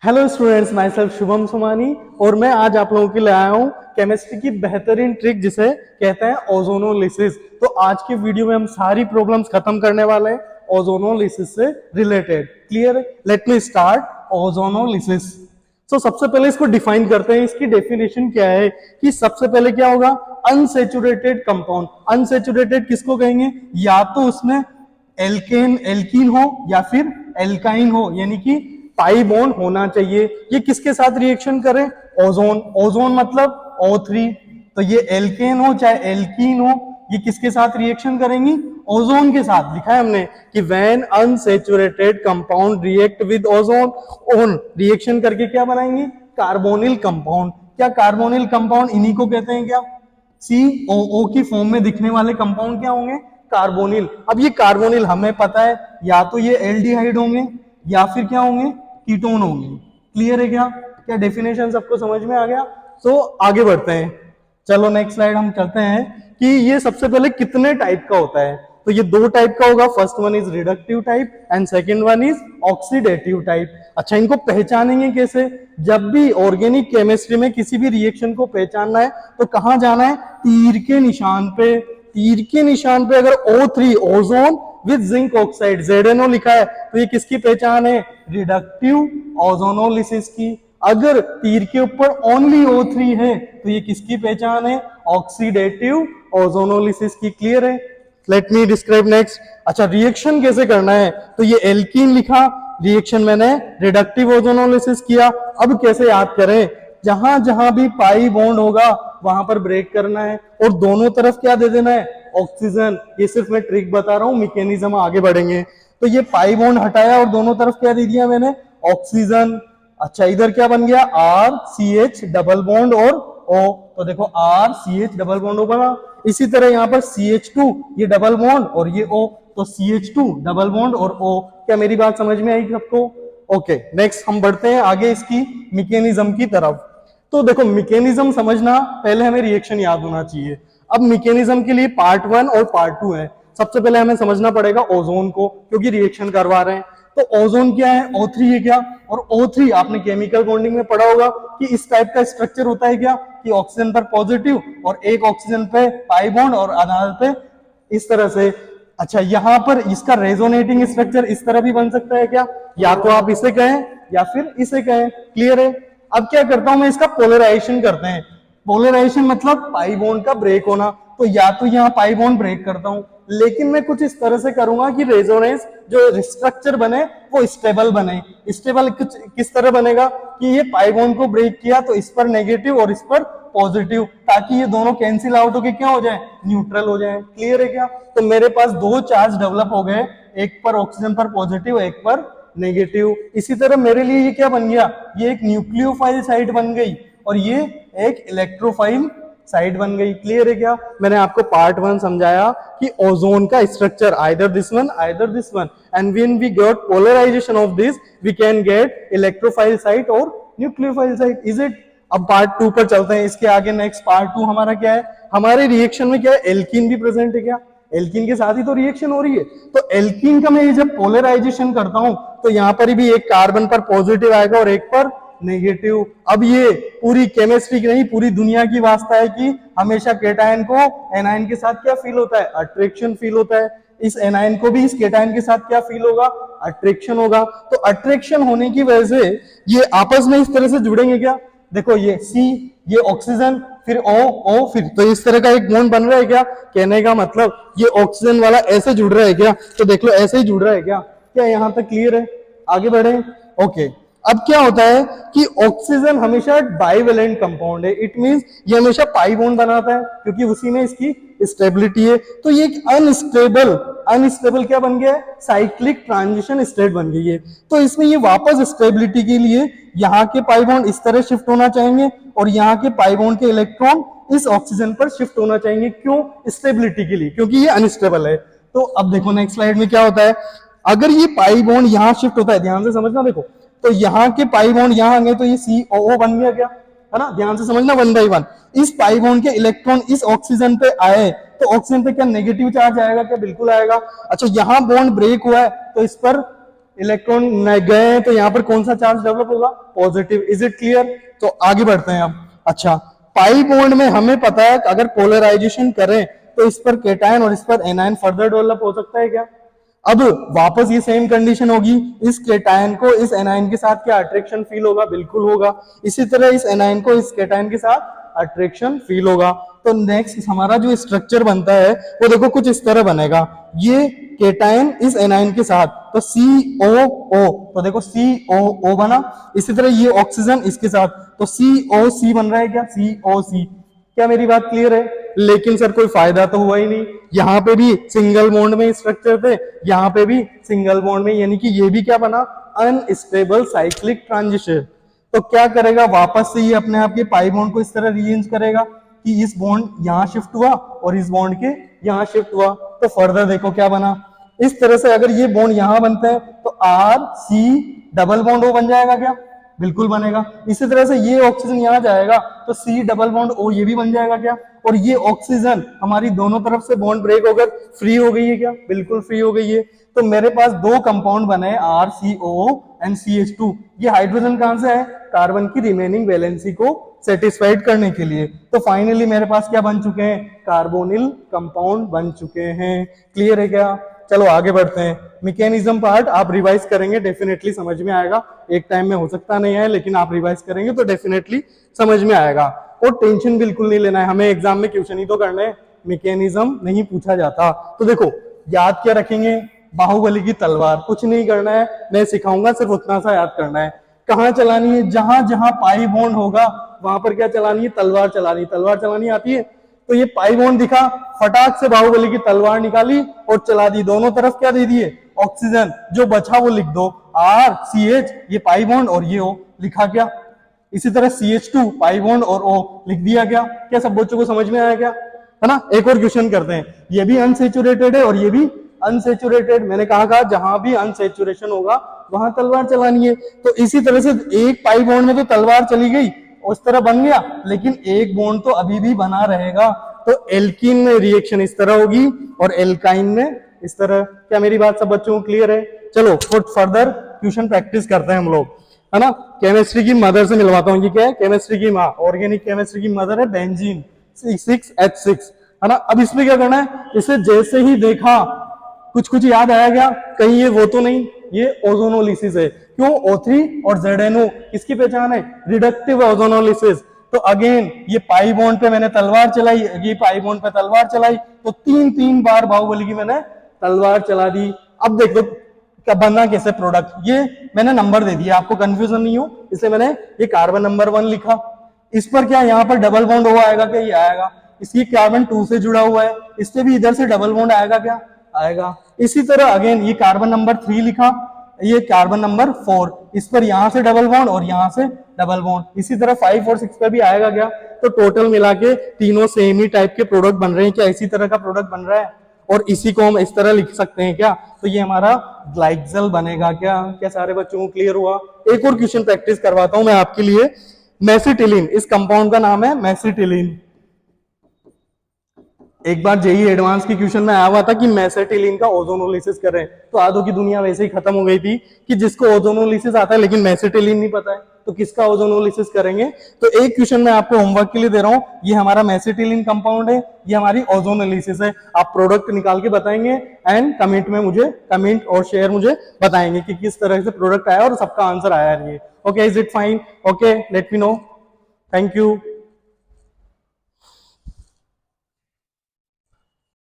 Hello students, myself Shubham Sumani और मैं आज आप लोगों के लिए आया हूँ केमिस्ट्री की बेहतरीन ट्रिक जिसे कहते हैं ओजोनोलिसिस। तो आज की वीडियो में हम सारी प्रॉब्लम्स खत्म करने वाले हैं ओजोनोलिसिस से related. Clear? Let me start ozonolysis. तो सबसे पहले इसको डिफाइन करते हैं। इसकी डेफिनेशन क्या है कि सबसे पहले क्या होगा, अनसेचुरेटेड कंपाउंड। अनसेचुरेटेड किसको कहेंगे? या तो उसमें एल्कीन हो या फिर एल्काइन हो, यानी कि पाई बॉन्ड होना चाहिए। ये किसके साथ रिएक्शन करें? ओजोन। ओजोन मतलब O3। तो ये एल्केन हो चाहे एल्कीन हो, ये किसके साथ रिएक्शन करेंगी? ओजोन के साथ। लिखा है हमने कि when unsaturated compound react with ozone, own reaction करके क्या बनाएंगे? Carbonyl compound. क्या कार्बोनिल कंपाउंड इन्हीं को कहते हैं क्या? COO की फॉर्म में दिखने वाले कंपाउंड क्या होंगे? कार्बोनिल। अब ये कार्बोनिल हमें पता है या तो ये एल्डिहाइड होंगे या फिर क्या होंगे? कीटोन होंगे। क्लियर है क्या? क्या डेफिनेशन सबको समझ में आ गया? तो आगे बढ़ते हैं। चलो नेक्स्ट स्लाइड हम चलते हैं कि ये सबसे पहले कितने टाइप का होता है। तो ये दो टाइप का होगा। First one is reductive type and second one is oxidative type. अच्छा, इनको पहचानेंगे कैसे? जब भी ऑर्गेनिक केमिस्ट्री में किसी भी रिएक्शन को पहचानना है तो कहां जाना है? तीर के निशान पे। तीर के निशान पे अगर O3 ozone with zinc oxide ZNO लिखा है तो ये किसकी पहचान है? रिडक्टिव ओजोनोलिसिस की। अगर तीर के ऊपर ओनली O3 है तो ये किसकी पहचान है? ऑक्सीडेटिव ओजोनोलिसिस की। क्लियर है? Let me describe next. अच्छा, रिएक्शन कैसे करना है? तो ये एल्कीन लिखा, रिएक्शन मैंने रिडक्टिव ओजोनोलिसिस किया। अब कैसे याद करें? जहां जहां भी पाई बॉन्ड होगा वहां पर ब्रेक करना है और दोनों तरफ क्या दे देना है? ऑक्सीजन। ये सिर्फ मैं ट्रिक बता रहा हूं, मैकेनिज्म आगे बढ़ेंगे। तो ये पाई बॉन्ड हटाया और दोनों तरफ क्या दे दिया मैंने? ऑक्सीजन। अच्छा, इधर क्या बन गया? RCH डबल बॉन्ड और O। तो देखो RCH डबल बॉन्ड O बना। इसी तरह यहाँ पर CH2, ये डबल बॉन्ड और ये O, तो CH2 डबल बॉन्ड और O। क्या मेरी बात समझ में आई सबको? ओके, नेक्स्ट हम बढ़ते हैं आगे इसकी मैकेनिज्म की तरफ। तो देखो, मैकेनिज्म समझना पहले हमें रिएक्शन याद होना चाहिए। अब मैकेनिज्म के लिए पार्ट 1 और पार्ट 2 है। सबसे पहले हमें समझना पड़ेगा ओजोन को, क्योंकि रिएक्शन करवा रहे हैं। तो ओजोन क्या है? O3 है क्या? और O3 आपने केमिकल बॉन्डिंग में पढ़ा होगा कि इस टाइप का स्ट्रक्चर होता है क्या, कि ऑक्सीजन पर पॉजिटिव और एक ऑक्सीजन पे पाई बॉन्ड और आधार पे इस तरह से। अच्छा, यहां पर इसका रेजोनेटिंग स्ट्रक्चर इस तरह भी बन सकता है क्या? या तो आप इसे कहें या फिर इसे कहें। क्लियर है? अब क्या करता हूं मैं, इसका पोलराइजेशन करते हैं। पोलराइजेशन मतलब पाई बॉन्ड का ब्रेक होना। तो या तो यहाँ पाई बॉन्ड ब्रेक करता हूं, लेकिन मैं कुछ इस तरह से करूंगा कि रेजोनेंस जो स्ट्रक्चर बने वो स्टेबल बने। स्टेबल कुछ किस तरह बनेगा कि ये पाई बॉन्ड को ब्रेक किया तो इस पर नेगेटिव और इस पर पॉजिटिव, ताकि ये दोनों कैंसिल आउट होके क्या हो जाए? न्यूट्रल हो जाए। क्लियर है क्या? तो मेरे पास दो चार्ज डेवलप हो गए, एक पर ऑक्सीजन पर पॉजिटिव, एक पर नेगेटिव। इसी तरह मेरे लिए ये क्या बन गया? ये एक न्यूक्लियोफाइल साइट बन गई और ये एक इलेक्ट्रोफाइल साइड बन गई। क्लियर है क्या? मैंने आपको पार्ट 1 समझाया कि ओजोन का structure either this one and when we get polarisation of this we can get electrophile site और न्यूक्लियोफाइल साइट। Is it? अब पार्ट 2 पर चलते हैं। इसके आगे नेक्स्ट पार्ट 2 हमारा क्या है? हमारे रिएक्शन में क्या है? एल्कीन भी प्रेजेंट है क्या? एल्कीन के साथ ही तो रिएक्शन हो रही है। तो एल्कीन का मैं जब पोलराइजेशन करता हूं तो यहां पर भी एक कार्बन पर पॉजिटिव आएगा और एक पर नेगेटिव। अब ये पूरी केमिस्ट्री की नहीं, पूरी दुनिया की वास्ता है कि हमेशा केटायन को एनायन के साथ क्या फील होता है? अट्रैक्शन फील होता है। इस एनायन को भी इस केटायन के साथ क्या फील होगा? अट्रैक्शन होगा। तो अट्रैक्शन होने की वजह से ये आपस में इस तरह से जुड़ेंगे क्या? देखो, ये C, ये ऑक्सीजन, फिर O फिर, तो इस तरह का एक बॉन्ड बन रहा है क्या? कहने का मतलब ये ऑक्सीजन वाला ऐसे जुड़ रहा है क्या? तो देख लो, ऐसे ही जुड़ रहा है क्या? क्या यहां तक क्लियर है? आगे बढ़े। ओके, अब क्या होता है कि ऑक्सीजन हमेशा बाइवेलेंट कंपाउंड है। इट मींस ये हमेशा पाई बॉन्ड बनाता है क्योंकि उसी में इसकी स्टेबिलिटी है। तो ये एक अनस्टेबल क्या बन गया है? साइक्लिक ट्रांजिशन स्टेट बन गई है। तो इसमें ये वापस स्टेबिलिटी के लिए यहाँ के पाई बॉन्ड इस तरह शिफ्ट होना चाहेंगे और यहाँ के पाई बॉन्ड के इलेक्ट्रॉन इस ऑक्सीजन पर शिफ्ट होना चाहेंगे। क्यों? स्टेबिलिटी के लिए, क्योंकि ये अनस्टेबल है। तो अब देखो नेक्स्ट स्लाइड में क्या होता है। अगर ये पाई बॉन्ड यहाँ शिफ्ट होता है, ध्यान से समझना, देखो तो यहाँ के पाई बॉन्ड यहाँ आ गए तो ये COO बन गया क्या? है ना? ध्यान से समझना, 1 by 1। इस पाई बॉन्ड के इलेक्ट्रॉन इस ऑक्सीजन पे आए तो ऑक्सीजन पे क्या नेगेटिव चार्ज आएगा क्या? बिल्कुल आएगा। अच्छा, यहाँ बॉन्ड ब्रेक हुआ है तो इस पर इलेक्ट्रॉन गए तो यहाँ पर कौन सा चार्ज डेवलप होगा, पॉजिटिव। Is it clear? तो आगे बढ़ते हैं अब। अच्छा, पाई बॉन्ड में हमें पता है कि अगर पोलराइजेशन करें तो इस पर केटायन और इस पर एनायन फर्दर डेवलप हो सकता है क्या? अब वापस ये सेम कंडीशन होगी, इस केटायन को इस एनायन के साथ क्या अट्रैक्शन फील होगा? बिल्कुल होगा। इसी तरह इस एनायन को इस केटायन के साथ अट्रैक्शन फील होगा। तो नेक्स्ट हमारा जो स्ट्रक्चर बनता है वो देखो कुछ इस तरह बनेगा, ये केटायन इस एनायन के साथ, तो COO, तो देखो COO बना। इसी तरह ये ऑक्सीजन इसके साथ, तो COC बन रहा है क्या, COC। क्या मेरी बात क्लियर है? लेकिन सर कोई फायदा तो हुआ ही नहीं, यहाँ पे भी सिंगल बॉन्ड में स्ट्रक्चर थे, यहाँ पे भी सिंगल बॉन्ड में, यानी कि ये भी क्या बना, अनस्टेबल साइक्लिक ट्रांजिशन। तो क्या करेगा, वापस से ये अपने आप के पाई बॉन्ड को इस तरह रीअरेंज करेगा कि इस बॉन्ड यहाँ शिफ्ट हुआ और इस बॉन्ड के यहाँ शिफ्ट हुआ। तो फर्दर देखो क्या बना, इस तरह से अगर ये बॉन्ड यहां बनते हैं तो RC डबल बॉन्ड O बन जाएगा क्या? बिल्कुल बनेगा। इसी तरह से ये ऑक्सीजन यहां जाएगा तो C डबल बॉन्ड O ये भी बन जाएगा क्या? और ये ऑक्सीजन हमारी दोनों तरफ से बॉन्ड ब्रेक होकर फ्री हो गई है क्या? बिल्कुल फ्री हो गई है। तो मेरे पास दो कंपाउंड बने RCOO एंड CH2। ये हाइड्रोजन कहां से है? कार्बन की रिमेनिंग वैलेंसी को सेटिस्फाइड करने के लिए। तो फाइनली मेरे पास क्या बन चुके हैं? कार्बोनिल कंपाउंड बन चुके हैं। क्लियर है क्या? चलो आगे बढ़ते हैं। मैकेनिज्म पार्ट आप रिवाइज करेंगे, डेफिनेटली समझ में आएगा। एक टाइम में हो सकता नहीं है, लेकिन आप रिवाइज करेंगे तो डेफिनेटली समझ में आएगा। और टेंशन बिल्कुल नहीं लेना है, हमें एग्जाम में क्वेश्चन ही तो करने, मैकेनिज्म नहीं पूछा जाता। तो देखो याद क्या रखेंगे, बाहुबली की तलवार, कुछ नहीं करना है, मैं सिखाऊंगा, सिर्फ उतना सा याद करना है। कहाँ चलानी है? जहां जहां पाई बॉन्ड होगा वहां पर क्या चलानी है? तलवार चलानी। तलवार चलानी आती है? तो ये पाई बॉन्ड दिखा, फटाक से बाहुबली की तलवार निकाली और चला दी। दोनों तरफ क्या दे दिए? ऑक्सीजन। जो बचा वो लिख दो, RCH, ये पाई बॉन्ड और ये O, लिखा क्या? इसी तरह CH2 पाई बॉन्ड और O लिख दिया क्या? क्या सब बच्चों को समझ में आया क्या? है ना? एक और क्वेश्चन करते हैं। ये भी अनसेचुरेटेड है और ये भी अनसेचुरेटेड। मैंने कहा जहां भी अनसेचुरेशन होगा वहां तलवार चलानी है। तो इसी तरह से एक पाई बॉन्ड में तो तलवार चली गई, उस तरह बन गया, लेकिन एक बॉन्ड तो अभी भी बना रहेगा। तो एल्कीन में रिएक्शन इस तरह होगी और एल्काइन में इस तरह। क्या मेरी बात सब बच्चों को क्लियर है? चलो फुट फर्दर क्वेश्चन प्रैक्टिस करते हैं हम लोग, है ना। केमिस्ट्री की मदर से मिलवाता हूँ। ये क्या है? केमिस्ट्री की माँ, ऑर्गेनिक केमिस्ट्री की मदर है बेंजीन 6H6, है ना। अब इसमें क्या करना है, इसे जैसे ही देखा कुछ कुछ याद आया क्या? कहीं ये वो तो नहीं, ये ओजोनोलिसिस है। क्यों? O3 और ZNO किसकी पहचान है? Reductive ozonolysis. तो अगेन ये पाई बॉन्ड पे मैंने तलवार चलाई, ये पाई बॉन्ड पे तलवार चलाई, तो तीन बार बाहुबली की मैंने तलवार चला दी। अब देख दो बनना कैसे प्रोडक्ट, ये मैंने नंबर दे दिया, आपको कंफ्यूजन नहीं हो इसलिए मैंने ये कार्बन नंबर 1 लिखा। इस पर क्या यहाँ पर डबल बॉन्ड O आएगा क्या? ये आएगा। इसकी कार्बन 2 से जुड़ा हुआ है, इससे भी इधर से डबल बॉन्ड आएगा क्या? आएगा। इसी तरह अगेन ये कार्बन नंबर 3 लिखा, ये कार्बन नंबर 4, इस पर यहां से डबल बॉन्ड और यहां से डबल बॉन्ड। इसी तरह 5 और 6 पे भी आएगा क्या? तो टोटल मिला के तीनों सेम ही टाइप के प्रोडक्ट बन रहे हैं क्या? इसी तरह का प्रोडक्ट बन रहा है। और इसी को हम इस तरह लिख सकते हैं क्या? तो ये हमारा ग्लाइकोजल बनेगा क्या? क्या सारे बच्चों को क्लियर हुआ? एक और क्वेश्चन प्रैक्टिस करवाता हूं मैं आपके लिए। मेसिटिलीन, इस कंपाउंड का नाम है मेसिटिलीन। एक बार जेई एडवांस की क्वेश्चन में आया हुआ था कि मेसेटिलीन का ओजोनोलिसिस करें, तो आधों की दुनिया वैसे ही खत्म हो गई थी कि जिसको ओजोनोलिसिस आता है लेकिन मेसेटिलीन नहीं पता है, तो किसका ओजोनोलिसिस करेंगे। तो एक क्वेश्चन मैं आपको होमवर्क के लिए दे रहा हूं, ये हमारा मेसेटिलीन कंपाउंड है, ये हमारी ओजोनोलिसिस है। आप प्रोडक्ट निकाल के बताएंगे एंड कमेंट में मुझे कमेंट और शेयर मुझे बताएंगे कि किस तरह से प्रोडक्ट आया और सबका आंसर आया है। Okay, is it fine? Okay, let me know. Thank you.